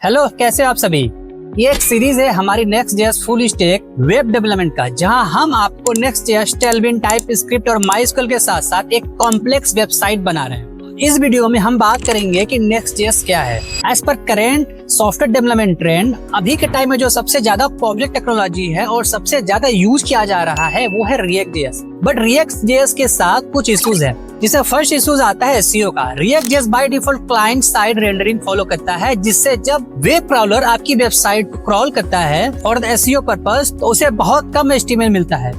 Hello, कैसे हो आप सभी। ये एक सीरीज है हमारी Next.js full stack web development का, जहां हम आपको Next.js, Tailwind, TypeScript और MySQL के साथ साथ एक कॉम्प्लेक्स वेबसाइट बना रहे हैं। इस वीडियो में हम बात करेंगे कि Next.js क्या है। As per current software development trend, अभी के टाइम में जो सबसे ज्यादा पॉपुलर टेक्नोलॉजी है और सबसे ज्यादा यूज किया जा रहा है वो है React.js। बट React.js के साथ कुछ इश्यूज है, जिससे फर्स्ट इश्यूज आता है SEO का। React.js by default client side rendering follow करता है, जिससे जब वेब क्राउलर आपकी वेबसाइट को क्रॉल करता है फॉर द SEO पर्पस, तो उसे बहुत कम HTML मिलता है,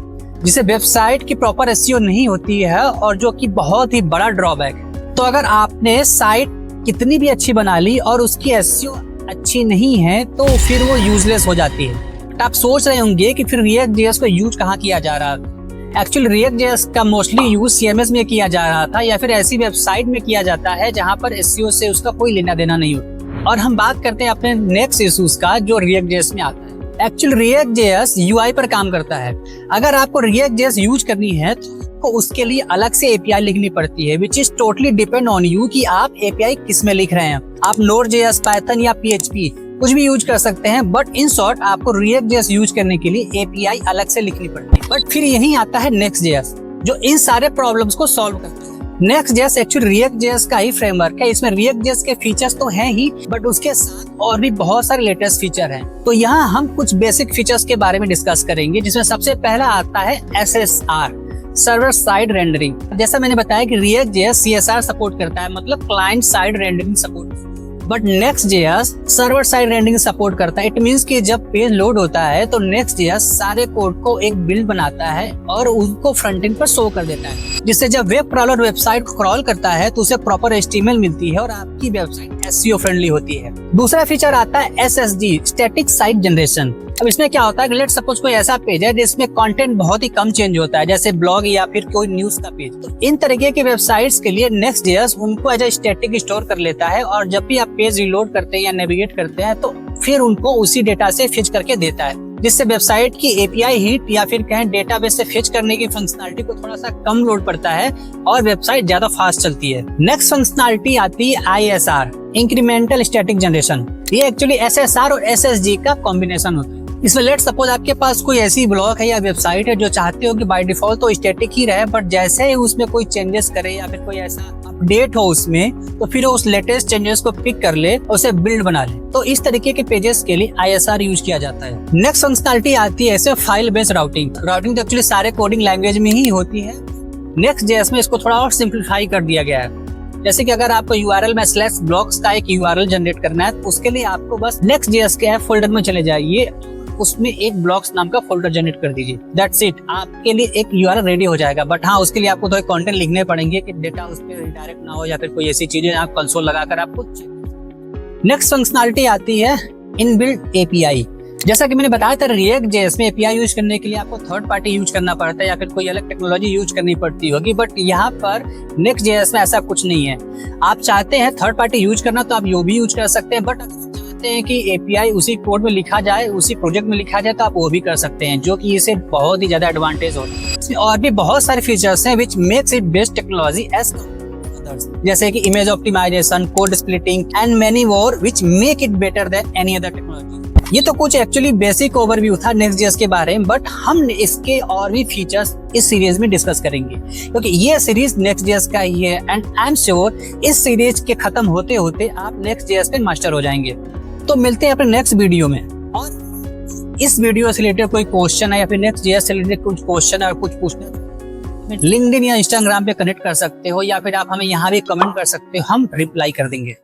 जिससे वेबसाइट की प्रॉपर SEO नहीं होती है, और जो कि बहुत ही बड़ा ड्रॉबैक है। तो अगर आपने साइट कितनी भी अच्छी बना ली और उसकी SEO अच्छी नहीं है तो फिर वो यूजलेस हो जाती है। बट आप सोच रहे होंगे कि फिर React.js को यूज कहाँ किया जा रहा है। एक्चुअली React.js का मोस्टली यूज CMS में किया जा रहा था, या फिर ऐसी वेबसाइट में किया जाता है जहां पर SEO से उसका कोई लेना देना नहीं होता। और हम बात करते हैं अपने नेक्स्ट इश्यूज का, जो React.js में आता है। एक्चुअली React.js UI पर काम करता है। अगर आपको React.js यूज करनी है तो उसके लिए अलग से API लिखनी पड़ती है, which is totally depend on you कि आप API किस में लिख रहे हैं। आप Node.js, Python या PHP कुछ भी यूज कर सकते हैं, बट इन शॉर्ट आपको React.js यूज करने के लिए API अलग से लिखनी पड़ती है। बट फिर यही आता है Next.js, जो इन सारे प्रॉब्लम्स को सॉल्व करता है। Next.js एक्चुअली React.js का ही फ्रेमवर्क है। इसमें React.js के फीचर्स तो हैं ही, बट उसके साथ और भी बहुत सारे लेटेस्ट फीचर हैं। तो यहाँ हम कुछ बेसिक फीचर्स के बारे में डिस्कस करेंगे, जिसमें सबसे पहला आता है SSR, सर्वर साइड रेंडरिंग। जैसा मैंने बताया कि React.js CSR सपोर्ट करता है, मतलब client side rendering support, but Next.js server side rendering support करता है। इट मींस कि जब पेज लोड होता है तो Next.js सारे कोड को एक बिल्ड बनाता है और उसको फ्रंट एंड पर शो कर देता है, जिससे जब वेब क्रॉलर वेबसाइट को क्रॉल करता है तो उसे प्रॉपर HTML मिलती है और आपकी वेबसाइट SEO फ्रेंडली होती है। दूसरा फीचर आता है SSG, स्टैटिक साइट जनरेशन। अब इसमें क्या होता है कि लेट सपोज कोई ऐसा पेज है जिसमें कंटेंट बहुत ही कम चेंज होता है, जैसे ब्लॉग या फिर कोई न्यूज का पेज। तो इन तरीके की वेबसाइट्स के लिए Next.js उनको एज ए स्टैटिक स्टोर कर लेता है, और जब भी आप पेज रिलोड करते हैं या नेविगेट करते हैं तो फिर उनको उसी डेटा से फिच करके देता है, जिससे वेबसाइट की API हिट या फिर कहें डेटाबेस से फिच करने की फंक्शनलिटी को थोड़ा सा कम लोड पड़ता है और वेबसाइट ज्यादा फास्ट चलती है। नेक्स्ट फंक्शनलिटी आती है ISR, इंक्रीमेंटल स्टैटिक जनरेशन। ये एक्चुअली SSR और SSG का कॉम्बिनेशन होता है। इसमें लेट सपोज आपके पास कोई ऐसी ब्लॉग है या वेबसाइट है जो चाहते हो कि बाय डिफॉल्ट तो स्टैटिक ही रहे, बट जैसे ही उसमें कोई चेंजेस करे या फिर कोई ऐसा अपडेट हो उसमें, तो फिर उस लेटेस्ट चेंजेस को पिक कर ले और उसे बिल्ड बना ले। तो इस तरीके के पेजेस के लिए ISR यूज किया जाता है। नेक्स्ट फंक्शनलिटी आती है ऐसे फाइल बेस्ड राउटिंग। राउटिंग तो एक्चुअली सारे कोडिंग लैंग्वेज में ही होती है। Next.js में इसको थोड़ा और सिंप्लीफाई कर दिया गया है। जैसे कि अगर आपको URL में /blocks का एक URL जनरेट करना है, तो उसके लिए आपको बस Next.js के ऐप फोल्डर में चले जाइए, उसमें एक ब्लॉक्स नाम का फोल्डर जनरेट कर दीजिए। दैट्स इट, आपके लिए एक URL रेडी हो जाएगा। बट हाँ, उसके लिए आपको थोड़े कंटेंट लिखने पड़ेंगे कि डेटा उस पर रिडायरेक्ट ना हो या फिर कोई ऐसी चीजें आप कंसोल लगाकर आपको। नेक्स्ट फंक्शनलिटी आती है इनबिल्ट API। जैसा कि मैंने बताया था, React.js में API यूज करने के लिए आपको थर्ड पार्टी यूज करना पड़ता है या फिर कोई अलग टेक्नोलॉजी यूज करनी पड़ती होगी, बट यहाँ पर Next.js में ऐसा कुछ नहीं है। आप चाहते हैं थर्ड पार्टी यूज करना तो आप वो भी यूज कर सकते हैं, बट हैं कि API उसी कोड में लिखा जाए, उसी प्रोजेक्ट में लिखा जाए, तो आप वो भी कर सकते हैं, जो कि इसे बहुत ही ज्यादा एडवांटेज होता है। इसमें और भी बहुत सारे फीचर्स हैं which makes it best technology as others, जैसे कि image optimisation, code splitting and many more which make it better than any other technology. ये तो कुछ एक्चुअली बेसिक ओवरव्यू था Next.js के बारे में, बट हम इसके और भी फीचर्स इस सीरीज में डिस्कस करेंगे, क्योंकि ये सीरीज Next.js का ही है एंड आई एम श्योर इस सीरीज के खत्म होते होते आप Next.js पे मास्टर हो जाएंगे। तो मिलते हैं अपने नेक्स्ट वीडियो में। और इस वीडियो से रिलेटेड कोई क्वेश्चन है या फिर Next.js से रिलेटेड कुछ क्वेश्चन है और कुछ पूछना, LinkedIn या Instagram पे कनेक्ट कर सकते हो, या फिर आप हमें यहाँ भी कमेंट कर सकते हो, हम रिप्लाई कर देंगे।